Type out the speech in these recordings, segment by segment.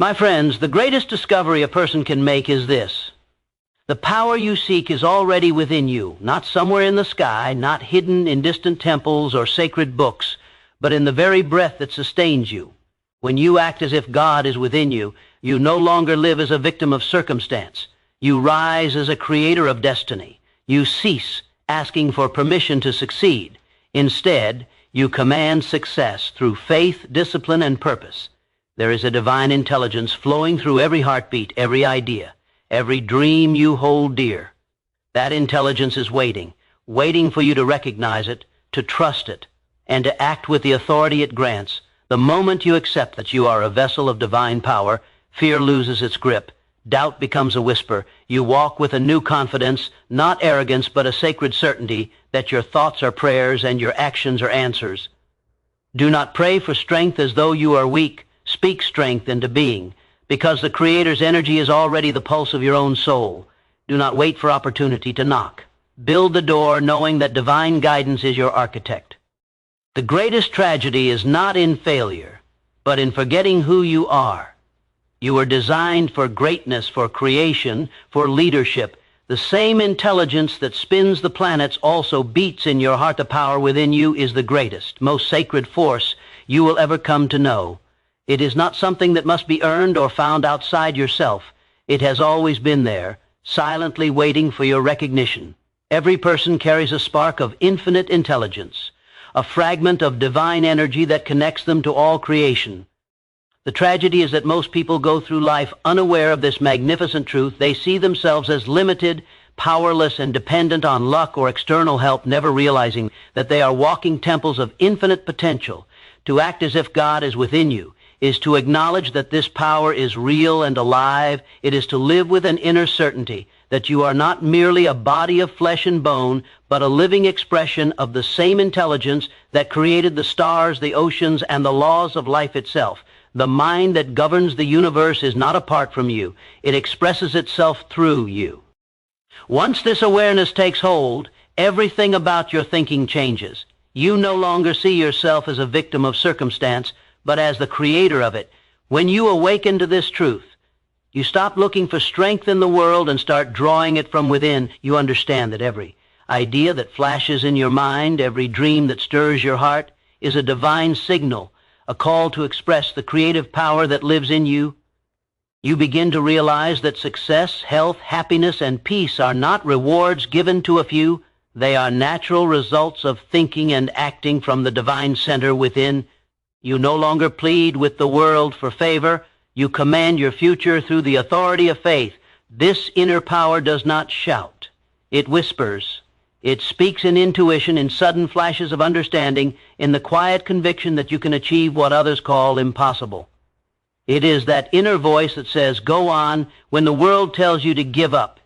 My friends, the greatest discovery a person can make is this. The power you seek is already within you, not somewhere in the sky, not hidden in distant temples or sacred books, but in the very breath that sustains you. When you act as if God is within you, you no longer live as a victim of circumstance. You rise as a creator of destiny. You cease asking for permission to succeed. Instead, you command success through faith, discipline, and purpose. There is a divine intelligence flowing through every heartbeat, every idea, every dream you hold dear. That intelligence is waiting for you to recognize it, to trust it, and to act with the authority it grants. The moment you accept that you are a vessel of divine power, fear loses its grip. Doubt becomes a whisper. You walk with a new confidence, not arrogance, but a sacred certainty that your thoughts are prayers and your actions are answers. Do not pray for strength as though you are weak. Speak strength into being, because the Creator's energy is already the pulse of your own soul. Do not wait for opportunity to knock. Build the door knowing that divine guidance is your architect. The greatest tragedy is not in failure, but in forgetting who you are. You were designed for greatness, for creation, for leadership. The same intelligence that spins the planets also beats in your heart. The power within you is the greatest, most sacred force you will ever come to know. It is not something that must be earned or found outside yourself. It has always been there, silently waiting for your recognition. Every person carries a spark of infinite intelligence, a fragment of divine energy that connects them to all creation. The tragedy is that most people go through life unaware of this magnificent truth. They see themselves as limited, powerless, and dependent on luck or external help, never realizing that they are walking temples of infinite potential. To act as if God is within you is to acknowledge that this power is real and alive. It is to live with an inner certainty that you are not merely a body of flesh and bone, but a living expression of the same intelligence that created the stars, the oceans, and the laws of life itself. The mind that governs the universe is not apart from you. It expresses itself through you. Once this awareness takes hold, everything about your thinking changes. You no longer see yourself as a victim of circumstance, but as the creator of it. When you awaken to this truth, you stop looking for strength in the world and start drawing it from within. You understand that every idea that flashes in your mind, every dream that stirs your heart, is a divine signal, a call to express the creative power that lives in you. You begin to realize that success, health, happiness, and peace are not rewards given to a few. They are natural results of thinking and acting from the divine center within. You no longer plead with the world for favor. You command your future through the authority of faith. This inner power does not shout. It whispers. It speaks in intuition, in sudden flashes of understanding, in the quiet conviction that you can achieve what others call impossible. It is that inner voice that says, go on, when the world tells you to give up.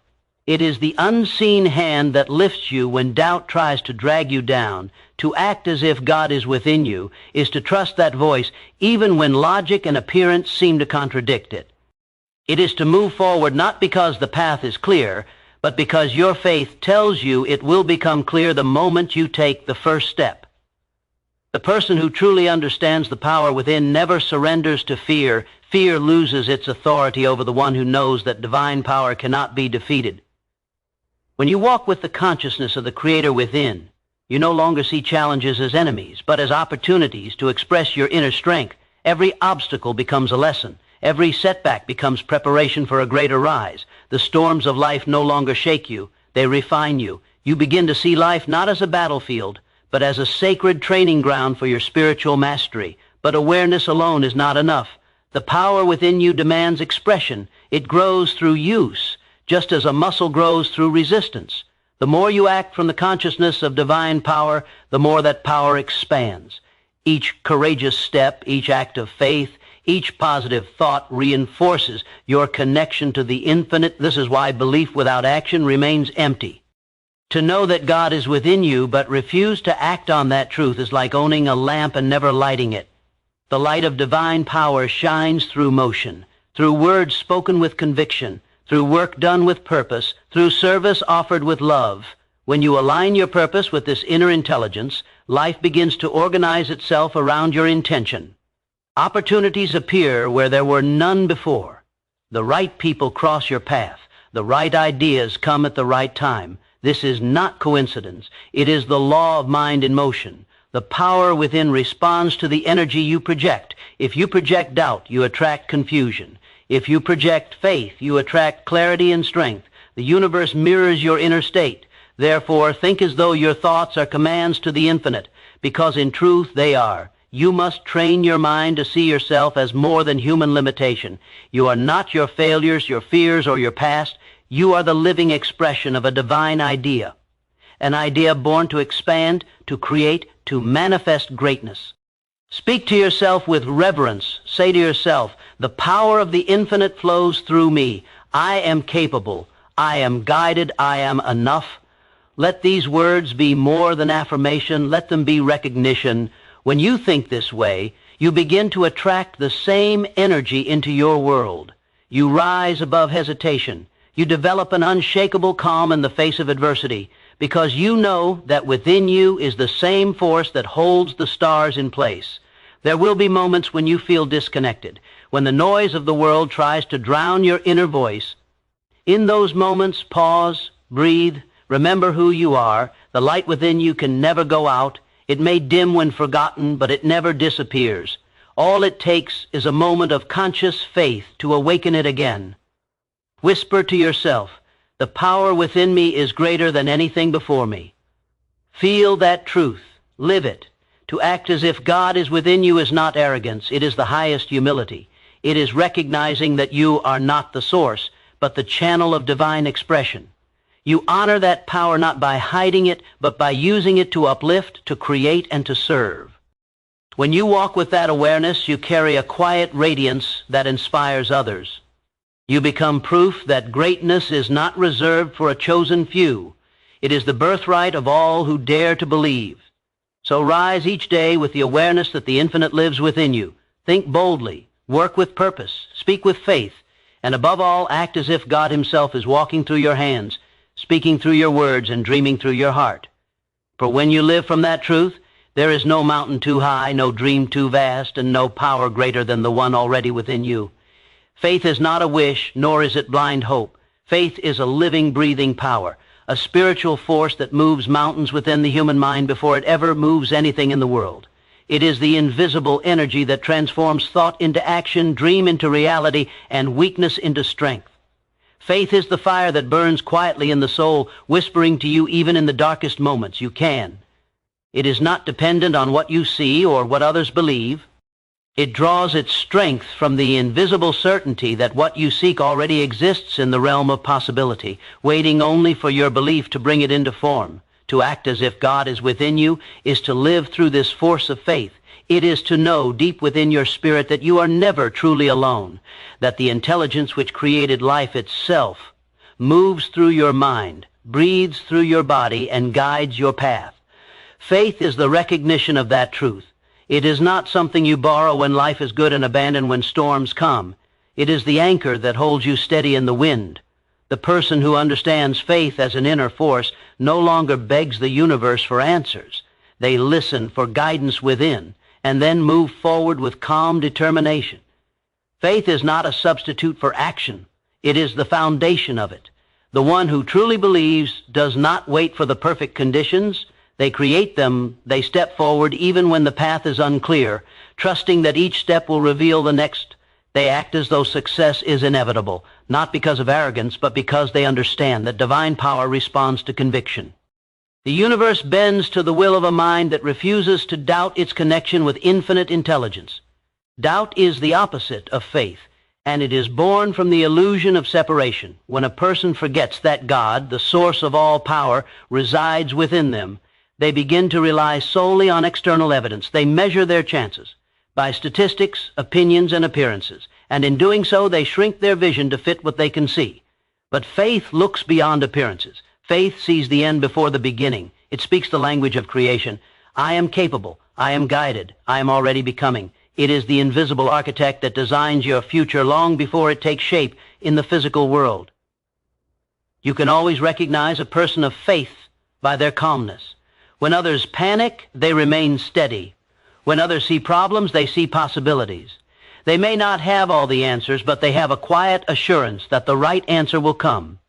It is the unseen hand that lifts you when doubt tries to drag you down. To act as if God is within you is to trust that voice even when logic and appearance seem to contradict it. It is to move forward not because the path is clear, but because your faith tells you it will become clear the moment you take the first step. The person who truly understands the power within never surrenders to fear. Fear loses its authority over the one who knows that divine power cannot be defeated. When you walk with the consciousness of the Creator within, you no longer see challenges as enemies, but as opportunities to express your inner strength. Every obstacle becomes a lesson. Every setback becomes preparation for a greater rise. The storms of life no longer shake you. They refine you. You begin to see life not as a battlefield, but as a sacred training ground for your spiritual mastery. But awareness alone is not enough. The power within you demands expression. It grows through use, just as a muscle grows through resistance. The more you act from the consciousness of divine power, the more that power expands. Each courageous step, each act of faith, each positive thought reinforces your connection to the infinite. This is why belief without action remains empty. To know that God is within you but refuse to act on that truth is like owning a lamp and never lighting it. The light of divine power shines through motion, through words spoken with conviction, through work done with purpose, through service offered with love. When you align your purpose with this inner intelligence, life begins to organize itself around your intention. Opportunities appear where there were none before. The right people cross your path. The right ideas come at the right time. This is not coincidence. It is the law of mind in motion. The power within responds to the energy you project. If you project doubt, you attract confusion. If you project faith, you attract clarity and strength. The universe mirrors your inner state. Therefore, think as though your thoughts are commands to the infinite, because in truth they are. You must train your mind to see yourself as more than human limitation. You are not your failures, your fears, or your past. You are the living expression of a divine idea. An idea born to expand, to create, to manifest greatness. Speak to yourself with reverence. Say to yourself, the power of the infinite flows through me. I am capable. I am guided. I am enough. Let these words be more than affirmation. Let them be recognition. When you think this way, you begin to attract the same energy into your world. You rise above hesitation. You develop an unshakable calm in the face of adversity, because you know that within you is the same force that holds the stars in place. There will be moments when you feel disconnected, when the noise of the world tries to drown your inner voice. In those moments, pause, breathe, remember who you are. The light within you can never go out. It may dim when forgotten, but it never disappears. All it takes is a moment of conscious faith to awaken it again. Whisper to yourself, the power within me is greater than anything before me. Feel that truth. Live it. To act as if God is within you is not arrogance. It is the highest humility. It is recognizing that you are not the source, but the channel of divine expression. You honor that power not by hiding it, but by using it to uplift, to create, and to serve. When you walk with that awareness, you carry a quiet radiance that inspires others. You become proof that greatness is not reserved for a chosen few. It is the birthright of all who dare to believe. So rise each day with the awareness that the infinite lives within you. Think boldly, work with purpose, speak with faith, and above all, act as if God himself is walking through your hands, speaking through your words, and dreaming through your heart. For when you live from that truth, there is no mountain too high, no dream too vast, and no power greater than the one already within you. Faith is not a wish, nor is it blind hope. Faith is a living, breathing power, a spiritual force that moves mountains within the human mind before it ever moves anything in the world. It is the invisible energy that transforms thought into action, dream into reality, and weakness into strength. Faith is the fire that burns quietly in the soul, whispering to you even in the darkest moments, you can. It is not dependent on what you see or what others believe. It draws its strength from the invisible certainty that what you seek already exists in the realm of possibility, waiting only for your belief to bring it into form. To act as if God is within you is to live through this force of faith. It is to know deep within your spirit that you are never truly alone, that the intelligence which created life itself moves through your mind, breathes through your body, and guides your path. Faith is the recognition of that truth. It is not something you borrow when life is good and abandon when storms come. It is the anchor that holds you steady in the wind. The person who understands faith as an inner force no longer begs the universe for answers. They listen for guidance within, and then move forward with calm determination. Faith is not a substitute for action. It is the foundation of it. The one who truly believes does not wait for the perfect conditions. They create them. They step forward even when the path is unclear, trusting that each step will reveal the next. They act as though success is inevitable, not because of arrogance, but because they understand that divine power responds to conviction. The universe bends to the will of a mind that refuses to doubt its connection with infinite intelligence. Doubt is the opposite of faith, and it is born from the illusion of separation. When a person forgets that God, the source of all power, resides within them, they begin to rely solely on external evidence. They measure their chances by statistics, opinions, and appearances, and in doing so, they shrink their vision to fit what they can see. But faith looks beyond appearances. Faith sees the end before the beginning. It speaks the language of creation. I am capable. I am guided. I am already becoming. It is the invisible architect that designs your future long before it takes shape in the physical world. You can always recognize a person of faith by their calmness. When others panic, they remain steady. When others see problems, they see possibilities. They may not have all the answers, but they have a quiet assurance that the right answer will come.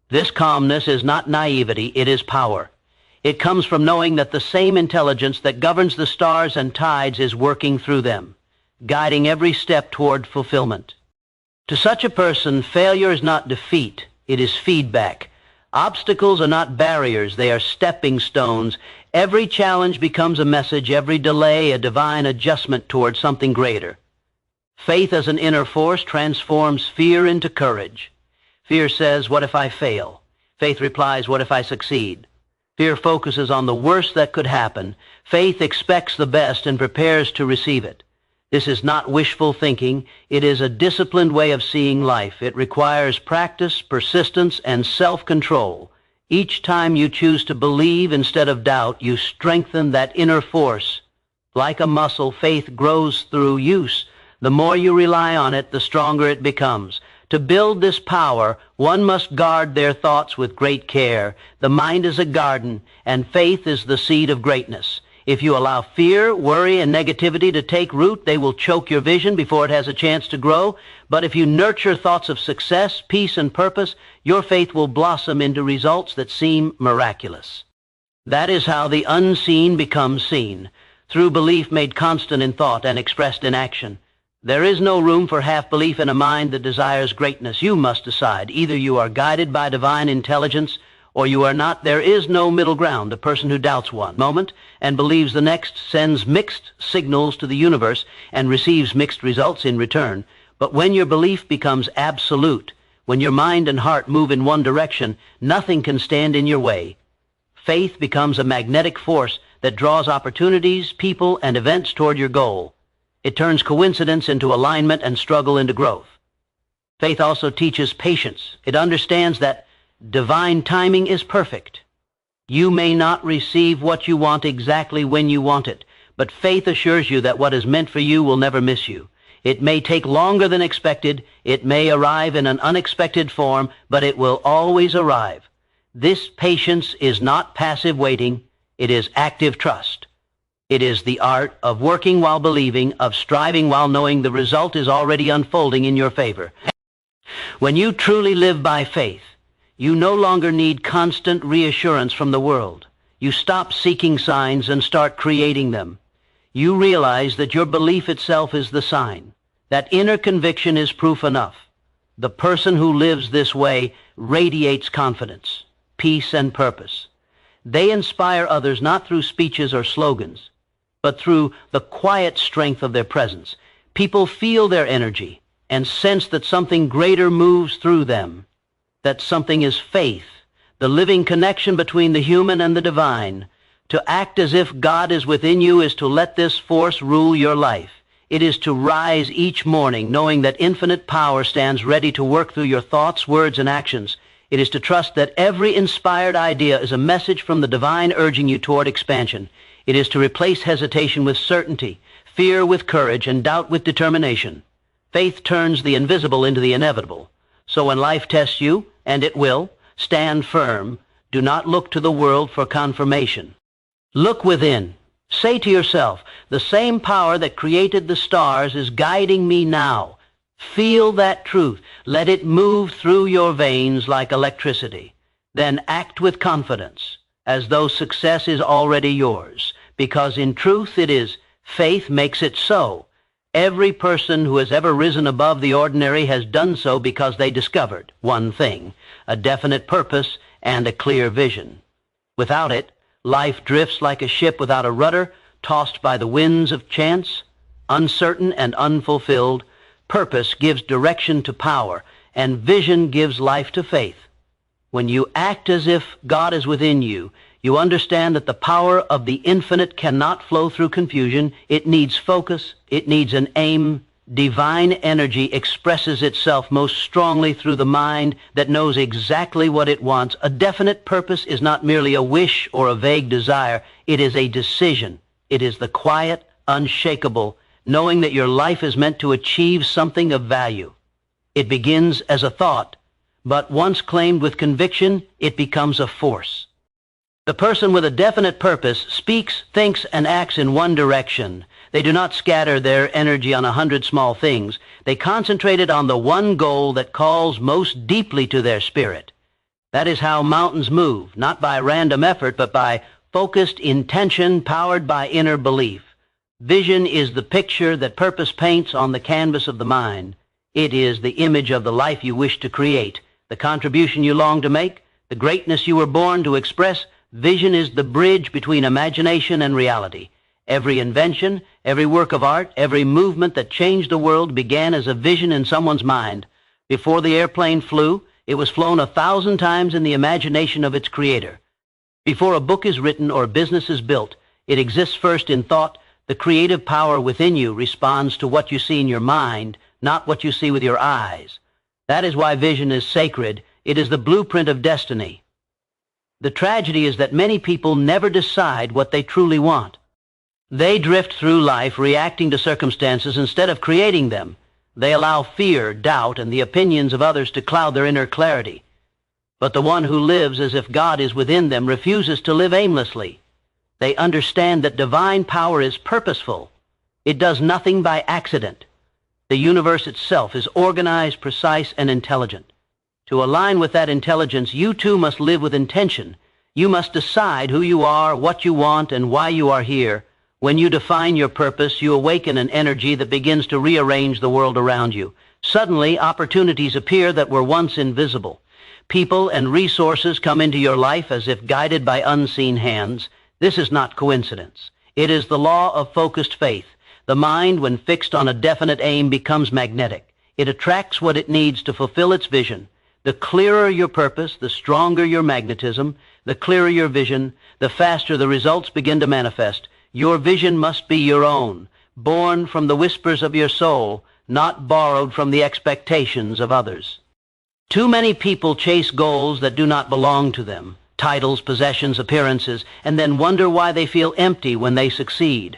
This calmness is not naivety, it is power. It comes from knowing that the same intelligence that governs the stars and tides is working through them, guiding every step toward fulfillment. To such a person, failure is not defeat, it is feedback. Obstacles are not barriers, they are stepping stones. Every challenge becomes a message, every delay a divine adjustment toward something greater. Faith as an inner force transforms fear into courage. Fear says, what if I fail? Faith replies, what if I succeed? Fear focuses on the worst that could happen. Faith expects the best and prepares to receive it. This is not wishful thinking. It is a disciplined way of seeing life. It requires practice, persistence, and self-control. Each time you choose to believe instead of doubt, you strengthen that inner force. Like a muscle, faith grows through use. The more you rely on it, the stronger it becomes. To build this power, one must guard their thoughts with great care. The mind is a garden, and faith is the seed of greatness. If you allow fear, worry, and negativity to take root, they will choke your vision before it has a chance to grow. But if you nurture thoughts of success, peace, and purpose, your faith will blossom into results that seem miraculous. That is how the unseen becomes seen, through belief made constant in thought and expressed in action. There is no room for half-belief in a mind that desires greatness. You must decide. Either you are guided by divine intelligence, or you are not. There is no middle ground. A person who doubts one moment and believes the next sends mixed signals to the universe and receives mixed results in return. But when your belief becomes absolute, when your mind and heart move in one direction, nothing can stand in your way. Faith becomes a magnetic force that draws opportunities, people, and events toward your goal. It turns coincidence into alignment and struggle into growth. Faith also teaches patience. It understands that divine timing is perfect. You may not receive what you want exactly when you want it, but faith assures you that what is meant for you will never miss you. It may take longer than expected, it may arrive in an unexpected form, but it will always arrive. This patience is not passive waiting, it is active trust. It is the art of working while believing, of striving while knowing the result is already unfolding in your favor. When you truly live by faith, you no longer need constant reassurance from the world. You stop seeking signs and start creating them. You realize that your belief itself is the sign. That inner conviction is proof enough. The person who lives this way radiates confidence, peace, and purpose. They inspire others not through speeches or slogans, but through the quiet strength of their presence. People feel their energy and sense that something greater moves through them. That something is faith, the living connection between the human and the divine. To act as if God is within you is to let this force rule your life. It is to rise each morning knowing that infinite power stands ready to work through your thoughts, words, and actions. It is to trust that every inspired idea is a message from the divine urging you toward expansion. It is to replace hesitation with certainty, fear with courage, and doubt with determination. Faith turns the invisible into the inevitable. So when life tests you, and it will, stand firm. Do not look to the world for confirmation. Look within. Say to yourself, the same power that created the stars is guiding me now. Feel that truth. Let it move through your veins like electricity. Then act with confidence, as though success is already yours, because in truth it is. Faith makes it so. Every person who has ever risen above the ordinary has done so because they discovered one thing, a definite purpose and a clear vision. Without it, life drifts like a ship without a rudder, tossed by the winds of chance, uncertain and unfulfilled. Purpose gives direction to power, and vision gives life to faith. When you act as if God is within you, you understand that the power of the infinite cannot flow through confusion. It needs focus. It needs an aim. Divine energy expresses itself most strongly through the mind that knows exactly what it wants. A definite purpose is not merely a wish or a vague desire. It is a decision. It is the quiet, unshakable, knowing that your life is meant to achieve something of value. It begins as a thought, but once claimed with conviction, it becomes a force. The person with a definite purpose speaks, thinks, and acts in one direction. They do not scatter their energy on 100 small things. They concentrate it on the one goal that calls most deeply to their spirit. That is how mountains move, not by random effort, but by focused intention powered by inner belief. Vision is the picture that purpose paints on the canvas of the mind. It is the image of the life you wish to create, the contribution you long to make, the greatness you were born to express. Vision is the bridge between imagination and reality. Every invention, every work of art, every movement that changed the world began as a vision in someone's mind. Before the airplane flew, it was flown 1,000 times in the imagination of its creator. Before a book is written or a business is built, it exists first in thought. The creative power within you responds to what you see in your mind, not what you see with your eyes. That is why vision is sacred. It is the blueprint of destiny. The tragedy is that many people never decide what they truly want. They drift through life reacting to circumstances instead of creating them. They allow fear, doubt, and the opinions of others to cloud their inner clarity. But the one who lives as if God is within them refuses to live aimlessly. They understand that divine power is purposeful. It does nothing by accident. The universe itself is organized, precise, and intelligent. To align with that intelligence, you too must live with intention. You must decide who you are, what you want, and why you are here. When you define your purpose, you awaken an energy that begins to rearrange the world around you. Suddenly, opportunities appear that were once invisible. People and resources come into your life as if guided by unseen hands. This is not coincidence. It is the law of focused faith. The mind, when fixed on a definite aim, becomes magnetic. It attracts what it needs to fulfill its vision. The clearer your purpose, the stronger your magnetism. The clearer your vision, the faster the results begin to manifest. Your vision must be your own, born from the whispers of your soul, not borrowed from the expectations of others. Too many people chase goals that do not belong to them, titles, possessions, appearances, and then wonder why they feel empty when they succeed.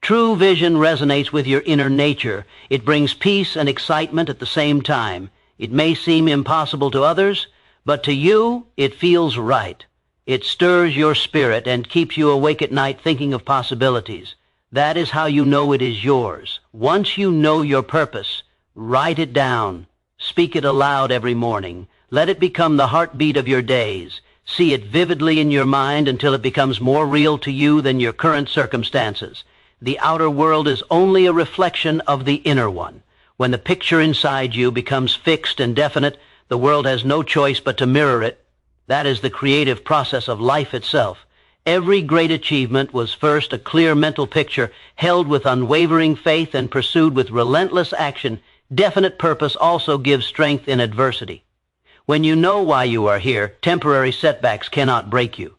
True vision resonates with your inner nature. It brings peace and excitement at the same time. It may seem impossible to others, but to you, it feels right. It stirs your spirit and keeps you awake at night thinking of possibilities. That is how you know it is yours. Once you know your purpose, write it down. Speak it aloud every morning. Let it become the heartbeat of your days. See it vividly in your mind until it becomes more real to you than your current circumstances. The outer world is only a reflection of the inner one. When the picture inside you becomes fixed and definite, the world has no choice but to mirror it. That is the creative process of life itself. Every great achievement was first a clear mental picture held with unwavering faith and pursued with relentless action. Definite purpose also gives strength in adversity. When you know why you are here, temporary setbacks cannot break you.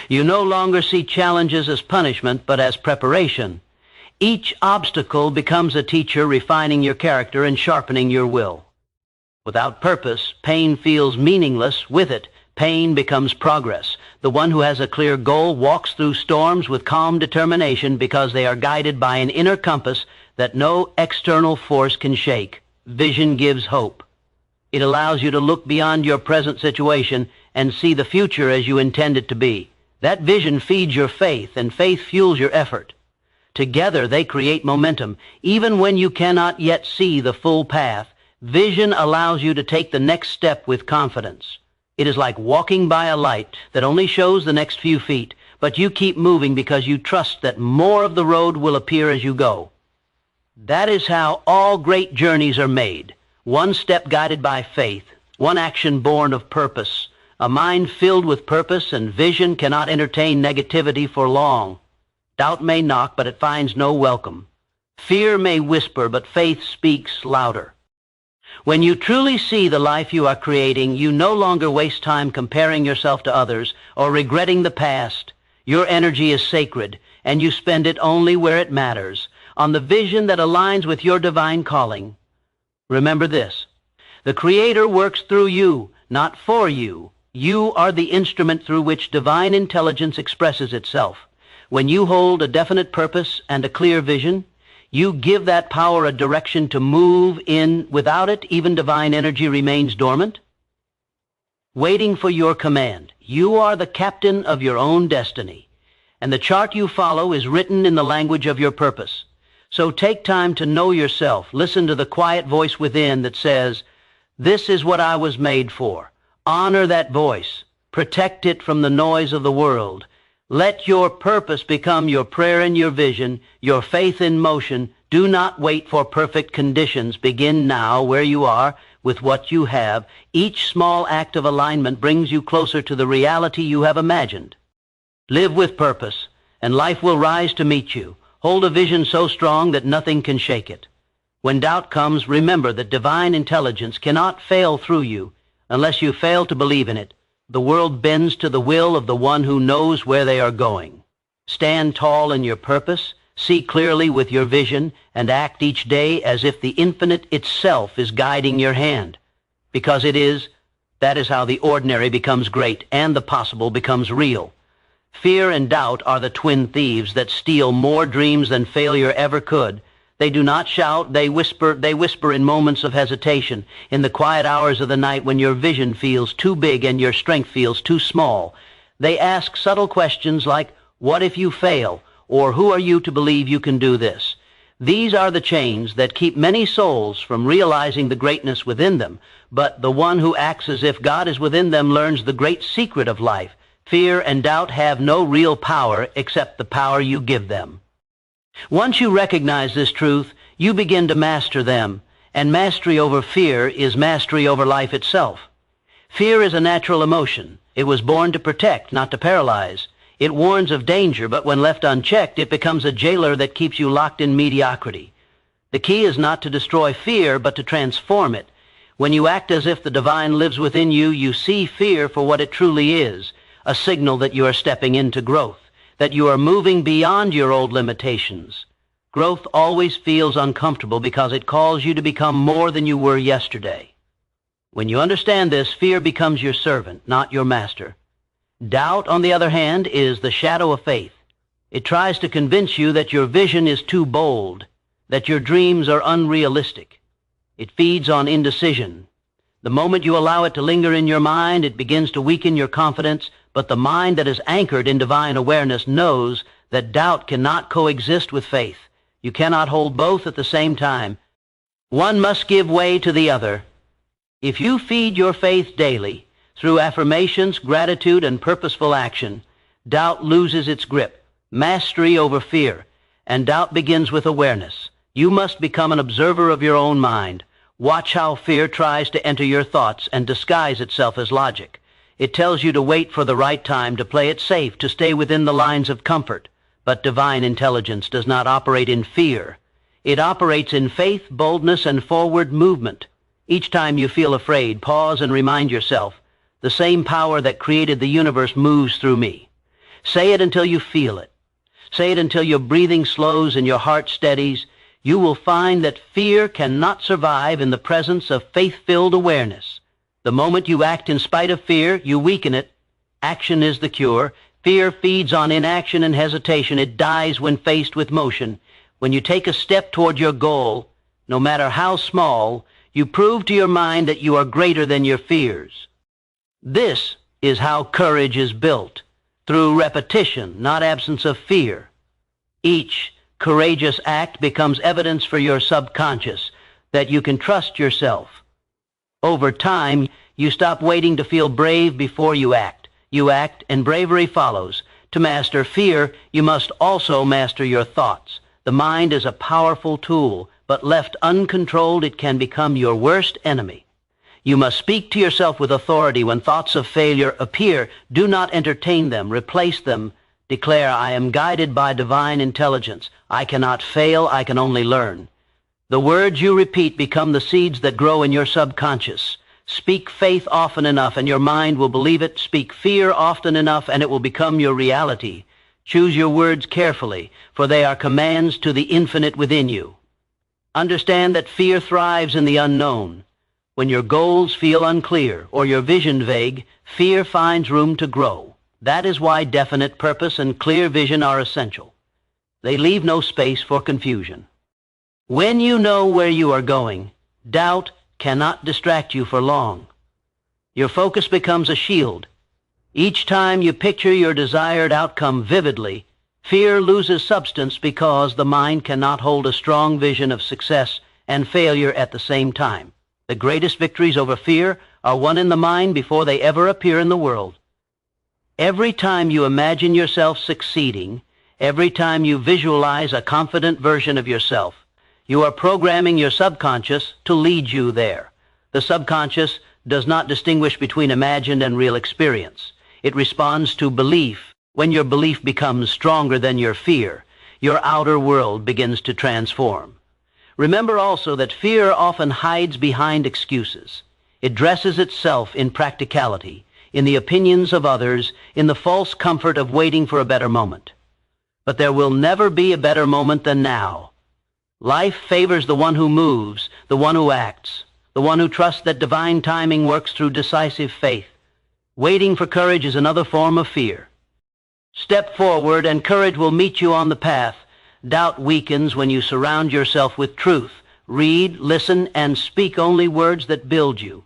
You no longer see challenges as punishment, but as preparation. Each obstacle becomes a teacher, refining your character and sharpening your will. Without purpose, pain feels meaningless. With it, pain becomes progress. The one who has a clear goal walks through storms with calm determination because they are guided by an inner compass that no external force can shake. Vision gives hope. It allows you to look beyond your present situation and see the future as you intend it to be. That vision feeds your faith, and faith fuels your effort. Together, they create momentum. Even when you cannot yet see the full path, vision allows you to take the next step with confidence. It is like walking by a light that only shows the next few feet, but you keep moving because you trust that more of the road will appear as you go. That is how all great journeys are made. One step guided by faith, one action born of purpose. A mind filled with purpose and vision cannot entertain negativity for long. Doubt may knock, but it finds no welcome. Fear may whisper, but faith speaks louder. When you truly see the life you are creating, you no longer waste time comparing yourself to others or regretting the past. Your energy is sacred, and you spend it only where it matters, on the vision that aligns with your divine calling. Remember this: the Creator works through you, not for you. You are the instrument through which divine intelligence expresses itself. When you hold a definite purpose and a clear vision, you give that power a direction to move in. Without it, even divine energy remains dormant. waiting for your command. You are the captain of your own destiny, and the chart you follow is written in the language of your purpose. So take time to know yourself. Listen to the quiet voice within that says, "This is what I was made for." Honor that voice. Protect it from the noise of the world. Let your purpose become your prayer and your vision, your faith in motion. Do not wait for perfect conditions. Begin now where you are with what you have. Each small act of alignment brings you closer to the reality you have imagined. Live with purpose, and life will rise to meet you. Hold a vision so strong that nothing can shake it. When doubt comes, remember that divine intelligence cannot fail through you unless you fail to believe in it. The world bends to the will of the one who knows where they are going. Stand tall in your purpose, see clearly with your vision, and act each day as if the infinite itself is guiding your hand. Because it is, that is how the ordinary becomes great and the possible becomes real. Fear and doubt are the twin thieves that steal more dreams than failure ever could. They do not shout, they whisper in moments of hesitation, in the quiet hours of the night when your vision feels too big and your strength feels too small. They ask subtle questions like, "What if you fail?" or "Who are you to believe you can do this?" These are the chains that keep many souls from realizing the greatness within them, but the one who acts as if God is within them learns the great secret of life. Fear and doubt have no real power except the power you give them. Once you recognize this truth, you begin to master them, and mastery over fear is mastery over life itself. Fear is a natural emotion. It was born to protect, not to paralyze. It warns of danger, but when left unchecked, it becomes a jailer that keeps you locked in mediocrity. The key is not to destroy fear, but to transform it. When you act as if the divine lives within you, you see fear for what it truly is, a signal that you are stepping into growth, that you are moving beyond your old limitations. Growth always feels uncomfortable because it calls you to become more than you were yesterday. When you understand this, fear becomes your servant, not your master. Doubt, on the other hand, is the shadow of faith. It tries to convince you that your vision is too bold, that your dreams are unrealistic. It feeds on indecision. The moment you allow it to linger in your mind, it begins to weaken your confidence, but the mind that is anchored in divine awareness knows that doubt cannot coexist with faith. You cannot hold both at the same time. One must give way to the other. If you feed your faith daily, through affirmations, gratitude, and purposeful action, doubt loses its grip, mastery over fear, and doubt begins with awareness. You must become an observer of your own mind. Watch how fear tries to enter your thoughts and disguise itself as logic. It tells you to wait for the right time, to play it safe, to stay within the lines of comfort. But divine intelligence does not operate in fear. It operates in faith, boldness, and forward movement. Each time you feel afraid, pause and remind yourself, the same power that created the universe moves through me. Say it until you feel it. Say it until your breathing slows and your heart steadies. You will find that fear cannot survive in the presence of faith-filled awareness. The moment you act in spite of fear, you weaken it. Action is the cure. Fear feeds on inaction and hesitation. It dies when faced with motion. When you take a step toward your goal, no matter how small, you prove to your mind that you are greater than your fears. This is how courage is built, through repetition, not absence of fear. Each courageous act becomes evidence for your subconscious that you can trust yourself. Over time, you stop waiting to feel brave before you act. You act, and bravery follows. To master fear, you must also master your thoughts. The mind is a powerful tool, but left uncontrolled, it can become your worst enemy. You must speak to yourself with authority. When thoughts of failure appear, do not entertain them. Replace them. Declare, "I am guided by divine intelligence. I cannot fail, I can only learn." The words you repeat become the seeds that grow in your subconscious. Speak faith often enough and your mind will believe it. Speak fear often enough and it will become your reality. Choose your words carefully, for they are commands to the infinite within you. Understand that fear thrives in the unknown. When your goals feel unclear or your vision vague, fear finds room to grow. That is why definite purpose and clear vision are essential. They leave no space for confusion. When you know where you are going, doubt cannot distract you for long. Your focus becomes a shield. Each time you picture your desired outcome vividly, fear loses substance because the mind cannot hold a strong vision of success and failure at the same time. The greatest victories over fear are won in the mind before they ever appear in the world. Every time you imagine yourself succeeding, every time you visualize a confident version of yourself, you are programming your subconscious to lead you there. The subconscious does not distinguish between imagined and real experience. It responds to belief. When your belief becomes stronger than your fear, your outer world begins to transform. Remember also that fear often hides behind excuses. It dresses itself in practicality, in the opinions of others, in the false comfort of waiting for a better moment. But there will never be a better moment than now. Life favors the one who moves, the one who acts, the one who trusts that divine timing works through decisive faith. Waiting for courage is another form of fear. Step forward and courage will meet you on the path. Doubt weakens when you surround yourself with truth. Read, listen, and speak only words that build you.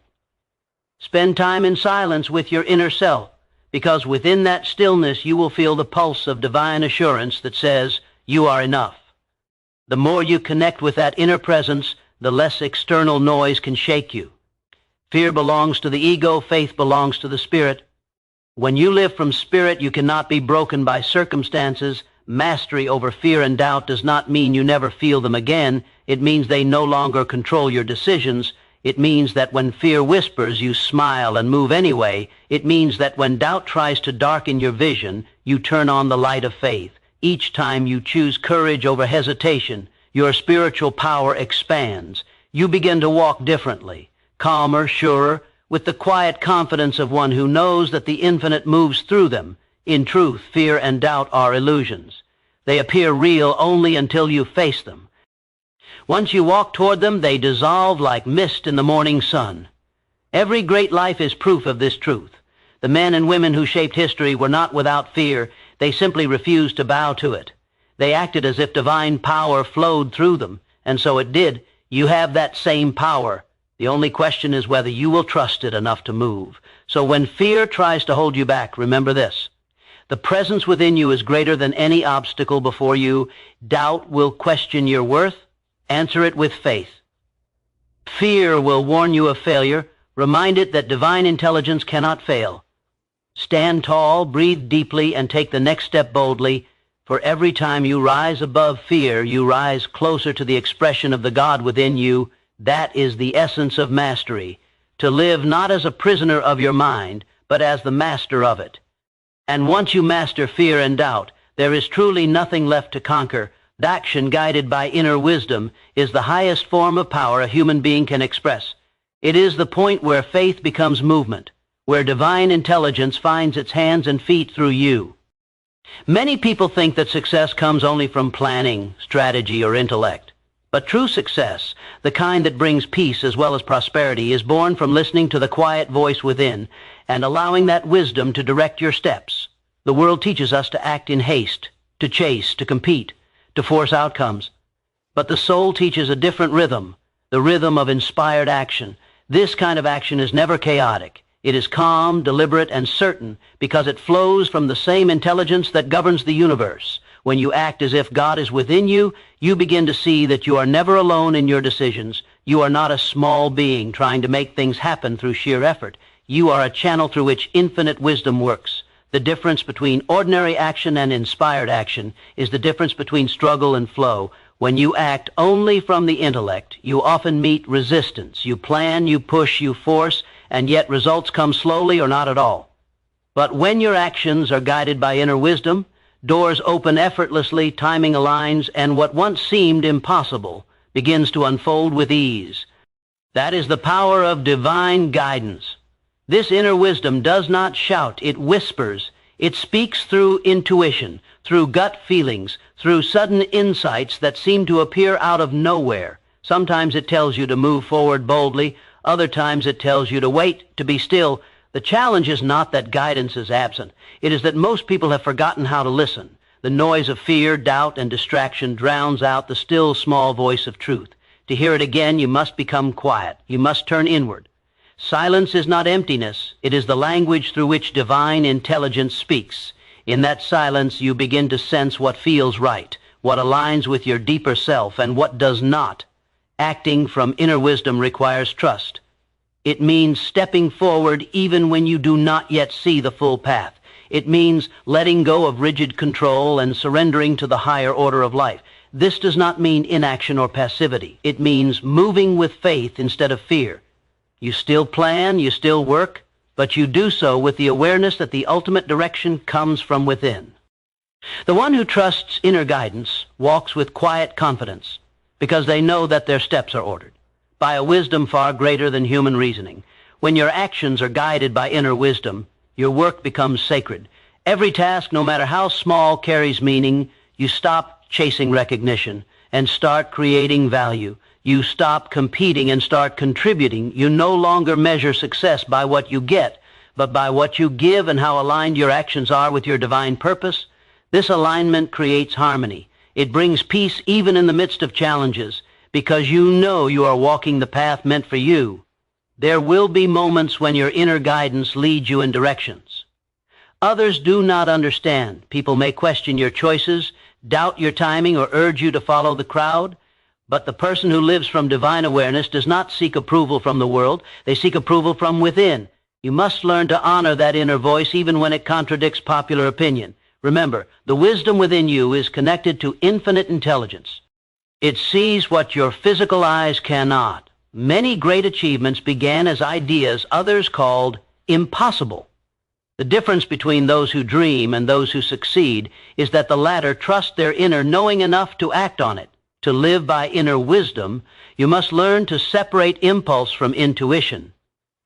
Spend time in silence with your inner self, because within that stillness you will feel the pulse of divine assurance that says, you are enough. The more you connect with that inner presence, the less external noise can shake you. Fear belongs to the ego, faith belongs to the spirit. When you live from spirit, you cannot be broken by circumstances. Mastery over fear and doubt does not mean you never feel them again. It means they no longer control your decisions. It means that when fear whispers, you smile and move anyway. It means that when doubt tries to darken your vision, you turn on the light of faith. Each time you choose courage over hesitation, your spiritual power expands. You begin to walk differently, calmer, surer, with the quiet confidence of one who knows that the infinite moves through them. In truth, fear and doubt are illusions. They appear real only until you face them. Once you walk toward them, they dissolve like mist in the morning sun. Every great life is proof of this truth. The men and women who shaped history were not without fear. They simply refused to bow to it. They acted as if divine power flowed through them, and so it did. You have that same power. The only question is whether you will trust it enough to move. So when fear tries to hold you back, remember this. The presence within you is greater than any obstacle before you. Doubt will question your worth. Answer it with faith. Fear will warn you of failure. Remind it that divine intelligence cannot fail. Stand tall, breathe deeply, and take the next step boldly. For every time you rise above fear, you rise closer to the expression of the God within you. That is the essence of mastery, to live not as a prisoner of your mind, but as the master of it. And once you master fear and doubt, there is truly nothing left to conquer. Action guided by inner wisdom is the highest form of power a human being can express. It is the point where faith becomes movement, where divine intelligence finds its hands and feet through you. Many people think that success comes only from planning, strategy, or intellect. But true success, the kind that brings peace as well as prosperity, is born from listening to the quiet voice within and allowing that wisdom to direct your steps. The world teaches us to act in haste, to chase, to compete, to force outcomes. But the soul teaches a different rhythm, the rhythm of inspired action. This kind of action is never chaotic. It is calm, deliberate, and certain because it flows from the same intelligence that governs the universe. When you act as if God is within you, you begin to see that you are never alone in your decisions. You are not a small being trying to make things happen through sheer effort. You are a channel through which infinite wisdom works. The difference between ordinary action and inspired action is the difference between struggle and flow. When you act only from the intellect, you often meet resistance. You plan, you push, you force, and yet results come slowly or not at all. But when your actions are guided by inner wisdom, doors open effortlessly, timing aligns, and what once seemed impossible begins to unfold with ease. That is the power of divine guidance. This inner wisdom does not shout, it whispers. It speaks through intuition, through gut feelings, through sudden insights that seem to appear out of nowhere. Sometimes it tells you to move forward boldly. Other times it tells you to wait, to be still. The challenge is not that guidance is absent. It is that most people have forgotten how to listen. The noise of fear, doubt, and distraction drowns out the still small voice of truth. To hear it again, you must become quiet. You must turn inward. Silence is not emptiness. It is the language through which divine intelligence speaks. In that silence, you begin to sense what feels right, what aligns with your deeper self, and what does not. Acting from inner wisdom requires trust. It means stepping forward even when you do not yet see the full path. It means letting go of rigid control and surrendering to the higher order of life. This does not mean inaction or passivity. It means moving with faith instead of fear. You still plan, you still work, but you do so with the awareness that the ultimate direction comes from within. The one who trusts inner guidance walks with quiet confidence because they know that their steps are ordered by a wisdom far greater than human reasoning. When your actions are guided by inner wisdom, your work becomes sacred. Every task, no matter how small, carries meaning. You stop chasing recognition and start creating value. You stop competing and start contributing. You no longer measure success by what you get, but by what you give and how aligned your actions are with your divine purpose. This alignment creates harmony. It brings peace even in the midst of challenges, because you know you are walking the path meant for you. There will be moments when your inner guidance leads you in directions others do not understand. People may question your choices, doubt your timing, or urge you to follow the crowd. But the person who lives from divine awareness does not seek approval from the world. They seek approval from within. You must learn to honor that inner voice even when it contradicts popular opinion. Remember, the wisdom within you is connected to infinite intelligence. It sees what your physical eyes cannot. Many great achievements began as ideas others called impossible. The difference between those who dream and those who succeed is that the latter trust their inner knowing enough to act on it. To live by inner wisdom, you must learn to separate impulse from intuition.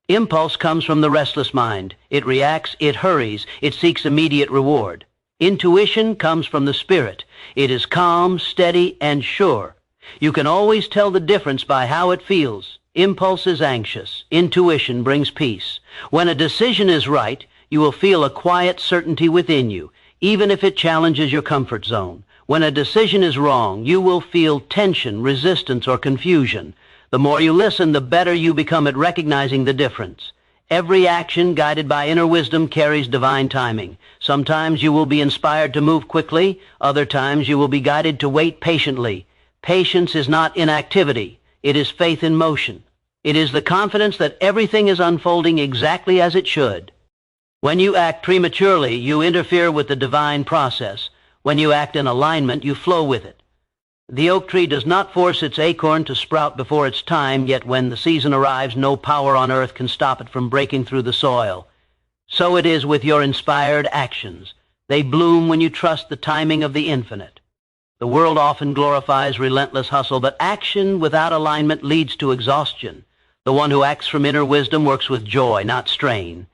Impulse comes from the restless mind. It reacts, it hurries, it seeks immediate reward. Intuition comes from the spirit. It is calm, steady, and sure. You can always tell the difference by how it feels. Impulse is anxious. Intuition brings peace. When a decision is right, you will feel a quiet certainty within you, even if it challenges your comfort zone. When a decision is wrong, you will feel tension, resistance, or confusion. The more you listen, the better you become at recognizing the difference. Every action guided by inner wisdom carries divine timing. Sometimes you will be inspired to move quickly. Other times you will be guided to wait patiently. Patience is not inactivity. It is faith in motion. It is the confidence that everything is unfolding exactly as it should. When you act prematurely, you interfere with the divine process. When you act in alignment, you flow with it. The oak tree does not force its acorn to sprout before its time, yet when the season arrives, no power on earth can stop it from breaking through the soil. So it is with your inspired actions. They bloom when you trust the timing of the infinite. The world often glorifies relentless hustle, but action without alignment leads to exhaustion. The one who acts from inner wisdom works with joy, not strain.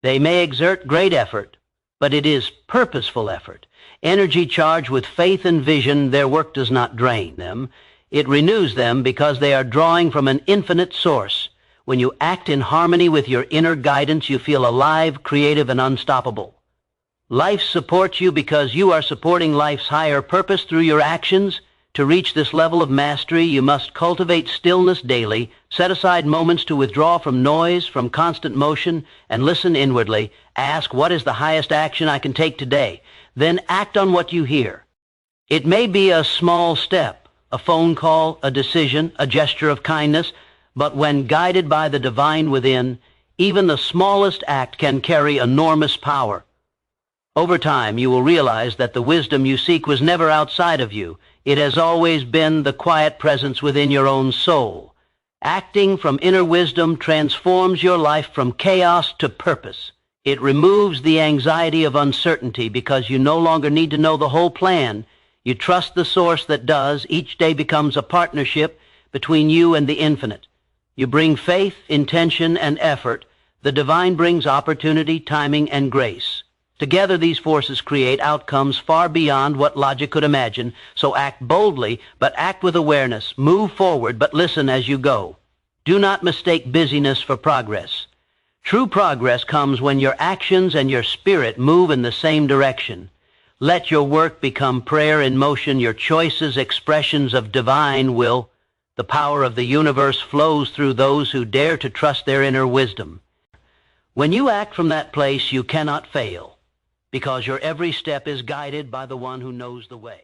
They may exert great effort, but it is purposeful effort. Energy charged with faith and vision, their work does not drain them. It renews them because they are drawing from an infinite source. When you act in harmony with your inner guidance, you feel alive, creative, and unstoppable. Life supports you because you are supporting life's higher purpose through your actions. To reach this level of mastery, you must cultivate stillness daily, set aside moments to withdraw from noise, from constant motion, and listen inwardly. Ask, what is the highest action I can take today? Then act on what you hear. It may be a small step, a phone call, a decision, a gesture of kindness, but when guided by the divine within, even the smallest act can carry enormous power. Over time, you will realize that the wisdom you seek was never outside of you. It has always been the quiet presence within your own soul. Acting from inner wisdom transforms your life from chaos to purpose. It removes the anxiety of uncertainty because you no longer need to know the whole plan. You trust the source that does. Each day becomes a partnership between you and the infinite. You bring faith, intention, and effort. The divine brings opportunity, timing, and grace. Together, these forces create outcomes far beyond what logic could imagine. So act boldly, but act with awareness. Move forward, but listen as you go. Do not mistake busyness for progress. True progress comes when your actions and your spirit move in the same direction. Let your work become prayer in motion, your choices expressions of divine will. The power of the universe flows through those who dare to trust their inner wisdom. When you act from that place, you cannot fail, because your every step is guided by the one who knows the way.